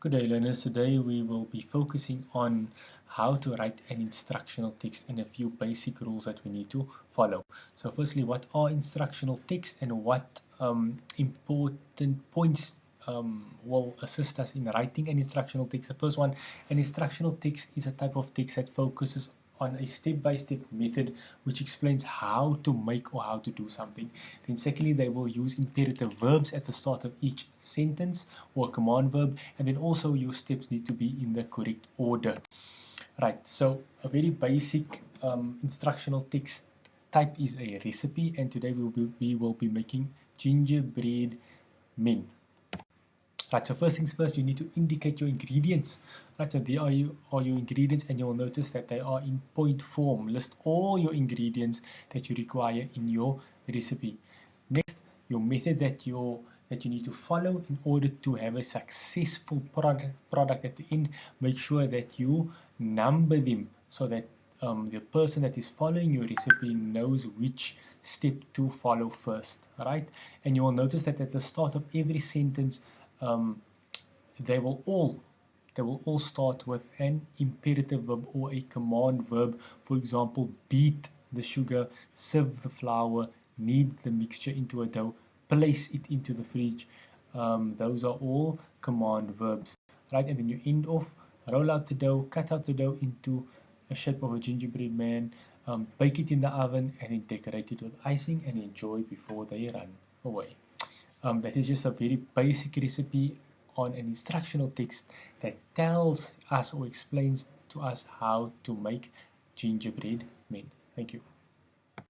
Good day, learners. Today we will be focusing on how to write an instructional text and a few basic rules that we need to follow. So firstly, what are instructional text and what important points will assist us in writing an instructional text? The first one, an instructional text is a type of text that focuses on a step-by-step method which explains how to make or how to do something. Then secondly, they will use imperative verbs at the start of each sentence or command verb, and then also your steps need to be in the correct order. Right, so a very basic instructional text type is a recipe, and today we will be making gingerbread men. Right, so first things first, you need to indicate your ingredients. Right, so there are your ingredients, and you'll notice that they are in point form. List all your ingredients that you require in your recipe. Next, your method that you need to follow in order to have a successful product at the end. Make sure that you number them so that the person that is following your recipe knows which step to follow first. Right, and you will notice that at the start of every sentence, they will all start with an imperative verb or a command verb. For example, beat the sugar, sieve the flour, knead the mixture into a dough, place it into the fridge. Those are all command verbs, right? And then you end off, roll out the dough, cut out the dough into a shape of a gingerbread man, bake it in the oven, and then decorate it with icing and enjoy before they run away. That is just a very basic recipe on an instructional text that tells us or explains to us how to make gingerbread men. Thank you.